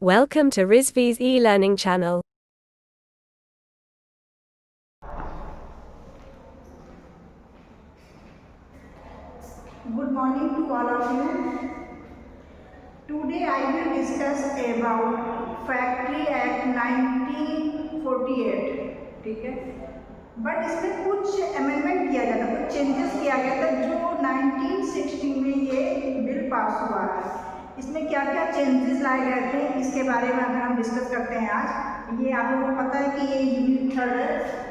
Welcome to Rizvi's e-learning channel. Good morning to all of you. Today I will discuss about Factory Act 1948. ठीक है, but इसमें कुछ amendment किया गया था, कुछ चेंजेस किया गया था जो 1960 में ये बिल पास हुआ है। इसमें क्या क्या चेंजेस लाए गए थे इसके बारे में अगर हम डिस्कस करते हैं आज। ये आप लोगों को पता है कि ये यूनिट 3 है।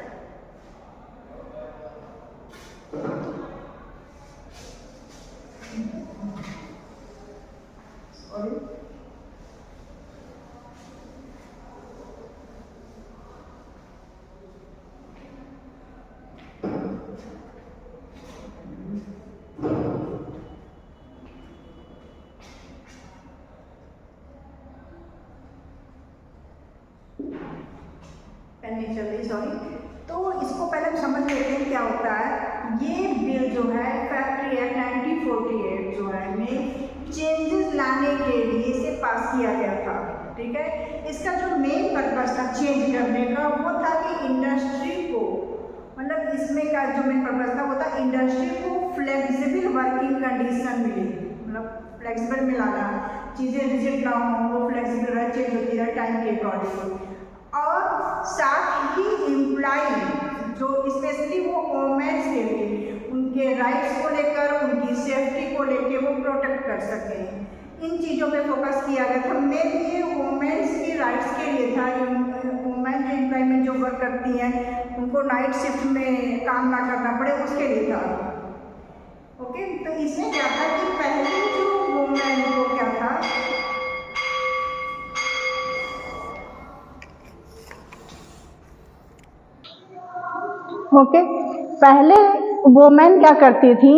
सॉरी, तो इसको पहले हम समझ लेते हैं क्या होता है। ये बिल जो है फैक्ट्री एक्ट 1948 जो है में चेंजेस लाने के लिए इसे पास किया गया था। ठीक है, इसका जो मेन पर्पस था चेंज करने का वो था कि इंडस्ट्री को, मतलब इसमें का जो मेन पर्पस था वो था इंडस्ट्री को फ्लेक्सिबल वर्किंग कंडीशन मिले, मतलब फ्लेक्सिबल में लाना, चीज़ें रिजिड ना हो, वो फ्लेक्सिबल रहे, चेंज होती रहे टाइम के अकॉर्डिंग। और साथ ही एम्प्लॉय जो स्पेशली वो वोमेन्स के लिए उनके राइट्स को लेकर, उनकी सेफ्टी को लेकर वो प्रोटेक्ट कर सकें, इन चीज़ों पे फोकस किया गया था। मेन ये वोमेन्स की राइट्स के लिए था। वोमेन जो एम्प्लॉयमेंट जो वर्क करती हैं उनको नाइट शिफ्ट में काम ना करना पड़े, उसके लिए था। ओके, तो इसमें क्या था कि पहले जो वोमेन को क्या था, ओके, पहले वोमेन क्या करती थी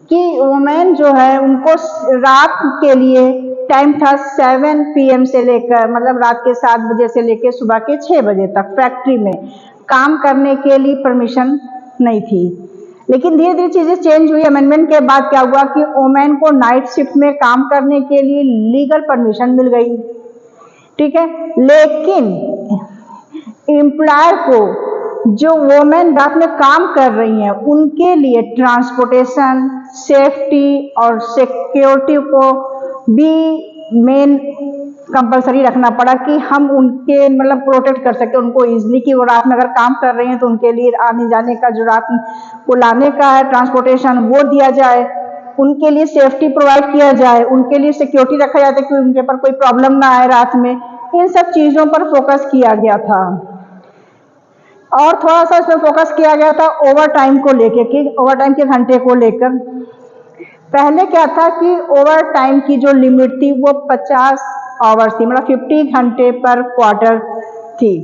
कि वोमेन जो है उनको रात के लिए टाइम था 7 PM से लेकर, मतलब रात के 7 बजे से लेकर सुबह के 6 बजे तक फैक्ट्री में काम करने के लिए परमिशन नहीं थी। लेकिन धीरे धीरे चीज़ें चेंज हुई। अमेंडमेंट के बाद क्या हुआ कि वोमेन को नाइट शिफ्ट में काम करने के लिए लीगल परमिशन मिल गई। ठीक है, लेकिन एम्प्लॉयर को जो वोमेन रात में काम कर रही हैं उनके लिए ट्रांसपोर्टेशन, सेफ्टी और सिक्योरिटी को भी मेन कंपलसरी रखना पड़ा कि हम उनके मतलब प्रोटेक्ट कर सके उनको इजीली, कि वो रात में अगर काम कर रही हैं तो उनके लिए आने जाने का जो रात को लाने का है ट्रांसपोर्टेशन वो दिया जाए, उनके लिए सेफ्टी प्रोवाइड किया जाए, उनके लिए सिक्योरिटी रखा जाता है कि उनके पर कोई प्रॉब्लम ना आए रात में। इन सब चीज़ों पर फोकस किया गया था। और थोड़ा सा इसमें फोकस किया गया था ओवर टाइम को लेकर, कि ओवर टाइम के घंटे को लेकर। पहले क्या था कि ओवर टाइम की जो लिमिट थी वो 50 आवर्स थी, मतलब 50 घंटे पर क्वार्टर थी।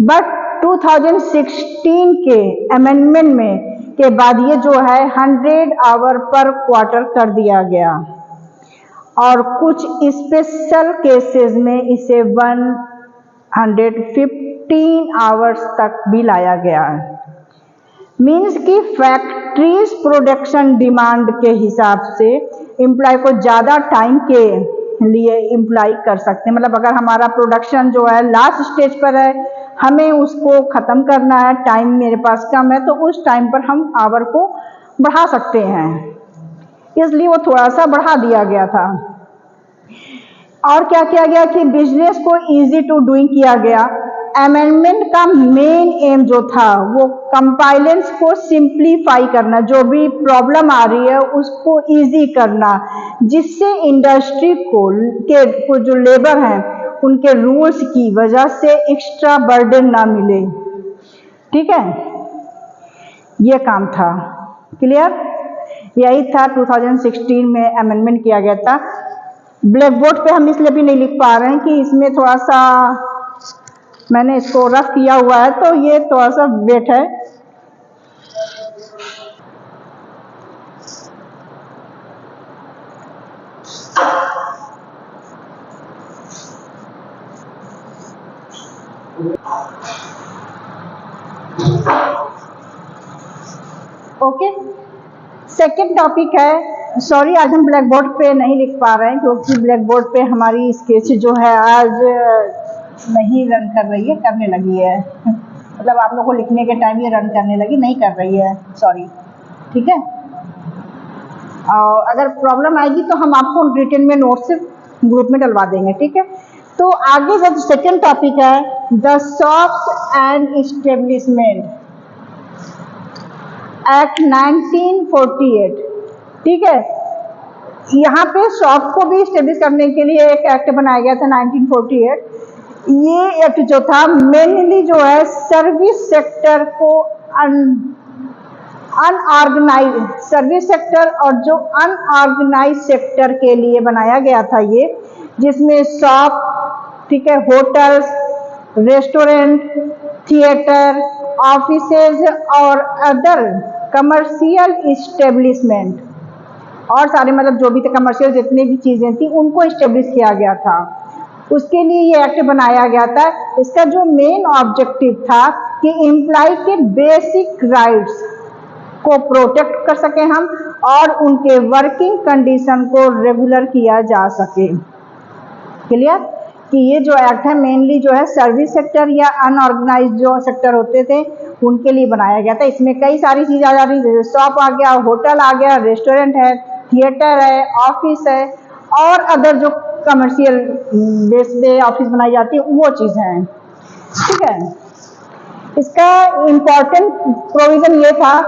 बट 2016 के अमेंडमेंट में के बाद ये जो है 100 आवर पर क्वार्टर कर दिया गया, और कुछ स्पेशल केसेस में इसे 115 आवर्स तक भी लाया गया है। मीन्स कि फैक्ट्रीज प्रोडक्शन डिमांड के हिसाब से एम्प्लॉय को ज़्यादा टाइम के लिए एम्प्लॉय कर सकते हैं। मतलब अगर हमारा प्रोडक्शन जो है लास्ट स्टेज पर है, हमें उसको ख़त्म करना है, टाइम मेरे पास कम है, तो उस टाइम पर हम आवर को बढ़ा सकते हैं, इसलिए वो थोड़ा सा बढ़ा दिया गया था। और क्या किया गया कि बिजनेस को इजी टू डूइंग किया गया। अमेंडमेंट का मेन एम जो था वो कंपाइलेंस को सिंप्लीफाई करना, जो भी प्रॉब्लम आ रही है उसको इजी करना, जिससे इंडस्ट्री को जो लेबर हैं उनके रूल्स की वजह से एक्स्ट्रा बर्डन ना मिले। ठीक है, ये काम था। क्लियर, यही था 2016 में अमेंडमेंट किया गया था। ब्लैक बोर्ड पे हम इसलिए भी नहीं लिख पा रहे हैं कि इसमें थोड़ा सा मैंने इसको रफ किया हुआ है, तो ये थोड़ा सा वेट है। ओके, सेकेंड टॉपिक है सॉरी आज हम ब्लैक बोर्ड पे नहीं लिख पा रहे हैं क्योंकि ब्लैक बोर्ड पे हमारी स्केच जो है आज नहीं रन कर रही है, करने लगी है मतलब आप लोग को लिखने के टाइम ये रन करने लगी, नहीं कर रही है, सॉरी। ठीक है, और अगर प्रॉब्लम आएगी तो हम आपको रिटन में नोट्स ग्रुप में डलवा देंगे। ठीक है, तो आगे जो सेकंड टॉपिक है the shops and establishment act 1948। ठीक है, यहाँ पे शॉप को भी स्टेब्लिश करने के लिए एक एक्ट बनाया गया था 1948। ये एक्ट जो था मेनली जो है सर्विस सेक्टर को अनऑर्गेनाइज सर्विस सेक्टर और जो अनऑर्गेनाइज सेक्टर के लिए बनाया गया था ये, जिसमें शॉप, ठीक है, होटल्स, रेस्टोरेंट, थिएटर, ऑफिसेज और अदर कमर्शियल इस्टेब्लिशमेंट और सारे मतलब जो भी थे कमर्शियल जितनी भी चीज़ें थी उनको इस्टेब्लिश किया गया था। उसके लिए ये एक्ट बनाया गया था। इसका जो मेन ऑब्जेक्टिव था कि एम्प्लॉय के बेसिक राइट्स को प्रोटेक्ट कर सके हम और उनके वर्किंग कंडीशन को रेगुलर किया जा सके। क्लियर कि ये जो एक्ट है मेनली जो है सर्विस सेक्टर या अनऑर्गेनाइज जो सेक्टर होते थे उनके लिए बनाया गया था। इसमें कई सारी चीज़ आ जाती है, जैसे शॉप आ गया, होटल आ गया, रेस्टोरेंट है, थिएटर है, ऑफिस है और अदर जो कमर्शियल बेस पे ऑफिस बनाई जाती है वो चीज़ें हैं। ठीक है, इसका इम्पॉर्टेंट प्रोविजन ये था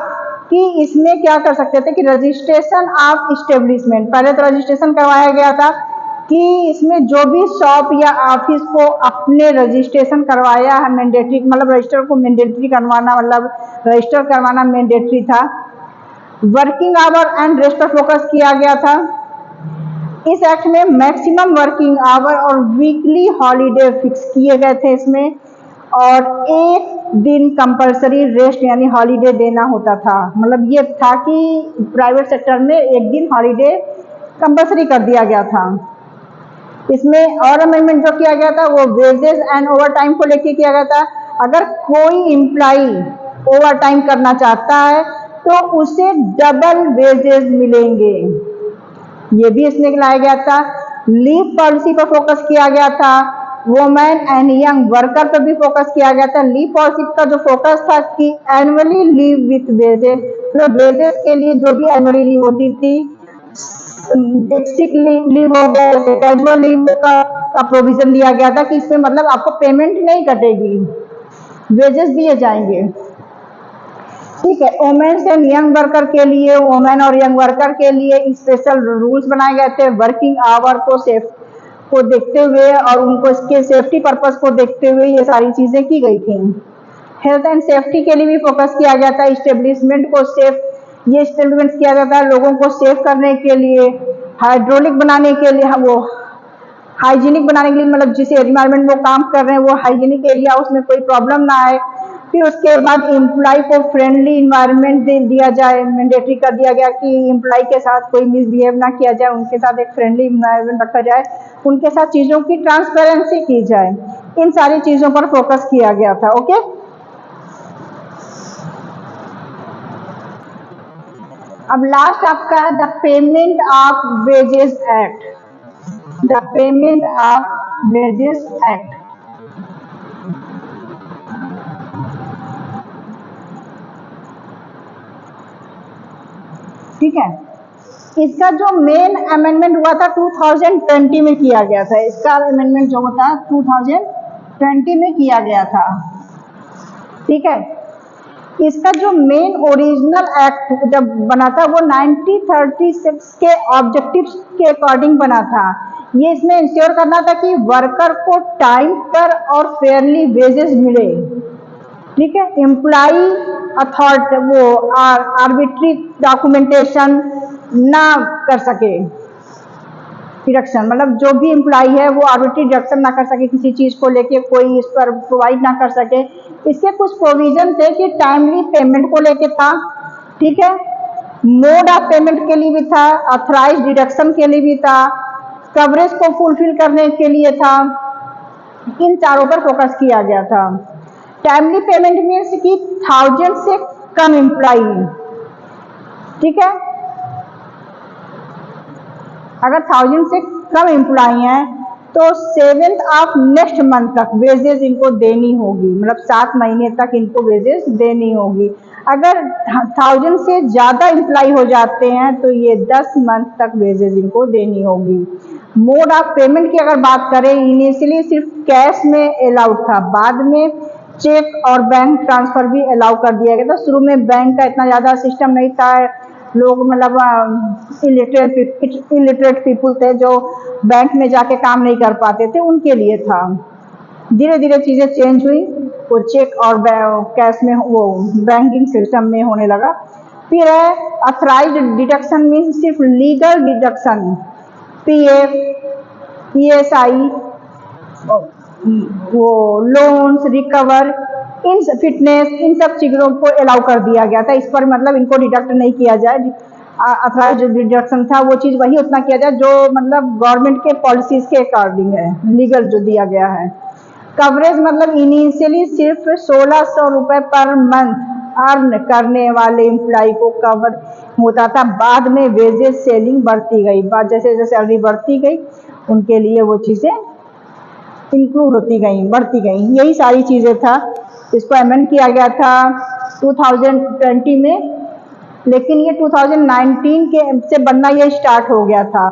कि इसमें क्या कर सकते थे कि रजिस्ट्रेशन ऑफ इस्टेब्लिशमेंट, पहले तो रजिस्ट्रेशन करवाया गया था कि इसमें जो भी शॉप या ऑफिस को अपने रजिस्ट्रेशन करवाया है मैंडेटरी, मतलब रजिस्टर को मैंडेटरी करवाना, मतलब रजिस्टर करवाना मैंडेटरी था। वर्किंग आवर एंड रेस्ट पर फोकस किया गया था। इस एक्ट में मैक्सिमम वर्किंग आवर और वीकली हॉलीडे फिक्स किए गए थे इसमें, और एक दिन कंपलसरी रेस्ट यानी हॉलीडे देना होता था। मतलब ये था कि प्राइवेट सेक्टर में एक दिन हॉलीडे कंपलसरी कर दिया गया था। इसमें और अमेंडमेंट जो किया गया था वो वेजेस एंड ओवर टाइम को लेके किया गया था। अगर कोई एम्प्लॉई ओवर टाइम करना चाहता है तो उसे डबल वेजेस मिलेंगे, ये भी इसमें लाया गया था। लीव पॉलिसी पर फोकस किया गया था। वुमेन एंड यंग वर्कर पर भी फोकस किया गया था। लीव पॉलिसी का जो फोकस था कि एनुअली लीव विथ वेजेस, तो वेजेस के लिए जो भी एनुअली लीव होती थी, बेसिक लीव हो गया, कैजुअल लीव का प्रोविजन दिया गया था कि इसमें मतलब आपको पेमेंट नहीं कटेगी, वेजेस दिए जाएंगे। ठीक है, वुमेन एंड यंग वर्कर के लिए, वुमेन और यंग वर्कर के लिए स्पेशल रूल्स बनाए गए थे वर्किंग आवर को देखते हुए और उनको इसके सेफ्टी पर्पस को देखते हुए ये सारी चीजें की गई थी। हेल्थ एंड सेफ्टी के लिए भी फोकस किया गया था। इस्टेब्लिशमेंट को सेफ, ये इस्टेब्लिशमेंट किया जाता है लोगों को सेफ करने के लिए, हाइड्रोलिक बनाने के लिए, वो हाइजीनिक बनाने के लिए, मतलब जिस एनवायरमेंट में वो काम कर रहे हैं वो हाइजीनिक एरिया, उसमें कोई प्रॉब्लम ना आए। फिर उसके बाद एम्प्लॉय को फ्रेंडली इन्वायरमेंट दिया जाए, मैंडेटरी कर दिया गया कि एम्प्लॉय के साथ कोई मिसबिहेव ना किया जाए, उनके साथ एक फ्रेंडली इन्वायरमेंट रखा जाए, उनके साथ चीज़ों की ट्रांसपेरेंसी की जाए। इन सारी चीज़ों पर फोकस किया गया था। ओके, अब लास्ट आपका the payment of wages act, the payment of wages act. ठीक है, इसका जो मेन अमेंडमेंट हुआ था 2020 में किया गया था। इसका अमेंडमेंट जो होता है 2020 में किया गया था। ठीक है, इसका जो मेन ओरिजिनल एक्ट जब बना था वो 1936 के ऑब्जेक्टिव्स के अकॉर्डिंग बना था। ये इसमें इंश्योर करना था कि वर्कर को टाइम पर और फेयरली वेजेस मिले। ठीक है, एम्प्लॉई अथॉरिटी वो आर्बिट्री डॉक्यूमेंटेशन ना कर सके, डिडक्शन, मतलब जो भी एम्प्लॉई है वो आर्बिट्री डिडक्शन ना कर सके, किसी चीज़ को लेके कोई इस पर प्रोवाइड ना कर सके। इसके कुछ प्रोविजन थे कि टाइमली पेमेंट को लेके था। ठीक है, मोड ऑफ पेमेंट के लिए भी था, ऑथराइज डिडक्शन के लिए भी था, कवरेज को फुलफिल करने के लिए था। इन चारों पर फोकस किया गया था। टाइमली पेमेंट मीन्स कि 1000 से कम एम्प्लॉई, ठीक है, अगर 1000 से कम एम्प्लॉई हैं तो 7th ऑफ नेक्स्ट मंथ तक वेजेस इनको देनी होगी, मतलब 7 महीने तक इनको वेजेस देनी होगी। अगर 1000 से ज़्यादा एम्प्लॉई हो जाते हैं तो ये 10 मंथ तक वेजेस इनको देनी होगी। मोड ऑफ पेमेंट की अगर बात करें, इनिशियली सिर्फ कैश में अलाउड था, बाद में चेक और बैंक ट्रांसफर भी अलाउ कर दिया गया था। शुरू में बैंक का इतना ज़्यादा सिस्टम नहीं था, लोग मतलब इलिटरेट पीपुल थे जो बैंक में जाके काम नहीं कर पाते थे, उनके लिए था। धीरे धीरे चीज़ें चेंज हुई, वो चेक और कैश में वो बैंकिंग सिस्टम में होने लगा। फिर है अथराइज्ड डिडक्शन, मीन सिर्फ लीगल डिडक्शन, पीएफ, ईएसआई, वो लोन्स रिकवर, इन फिटनेस, इन सब चीज़ों को अलाउ कर दिया गया था। इस पर मतलब इनको डिडक्ट नहीं किया जाए, अथराइज्ड डिडक्शन था वो चीज़ वही उतना किया जाए जो मतलब गवर्नमेंट के पॉलिसीज के अकॉर्डिंग है, लीगल जो दिया गया है। कवरेज मतलब इनिशियली सिर्फ 1600 रुपये पर मंथ अर्न करने वाले एम्प्लॉय को कवर होता था, बाद में वेजेस सेलिंग बढ़ती गई, बाद जैसे जैसे सैलरी बढ़ती गई उनके लिए वो चीज़ें इंक्लूड होती गई, बढ़ती गई। यही सारी चीज़ें था। इसको अमेंड किया गया था 2020 में, लेकिन ये 2019 के से बनना ये स्टार्ट हो गया था।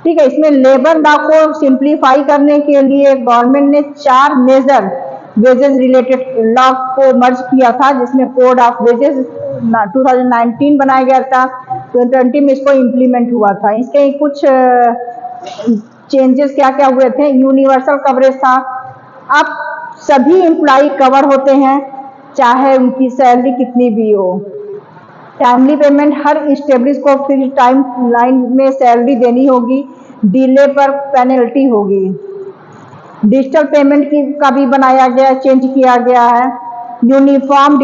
ठीक है, इसमें लेबर लॉ को सिंप्लीफाई करने के लिए गवर्नमेंट ने 4 मेजर वेजेस रिलेटेड लॉ को मर्ज किया था, जिसमें कोड ऑफ वेजेस 2019 बनाया गया था, 2020 में इसको इम्प्लीमेंट हुआ था। इसके कुछ चेंजेस क्या क्या हुए थे। यूनिवर्सल कवरेज था, अब सभी एम्प्लॉय कवर होते हैं चाहे उनकी सैलरी कितनी भी हो। टाइमली पेमेंट, हर इस्टेब्लिश को फिर टाइम लाइन में सैलरी देनी होगी, डिले पर पेनल्टी होगी। डिजिटल पेमेंट की का भी बनाया गया, चेंज किया गया है। यूनिफॉर्म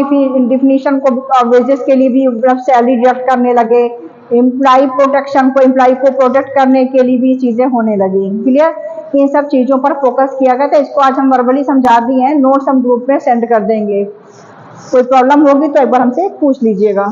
डिफिनीशन को वेजेस के लिए भी सैलरी डिडक्ट करने लगे। एम्प्लॉय प्रोटेक्शन को, एम्प्लॉय को प्रोटेक्ट करने के लिए भी चीज़ें होने लगी। क्लियर, इन सब चीज़ों पर फोकस किया गया था। इसको आज हम वर्बली समझा दिए हैं, नोट्स हम ग्रुप में सेंड कर देंगे। कोई प्रॉब्लम होगी तो एक बार हमसे पूछ लीजिएगा।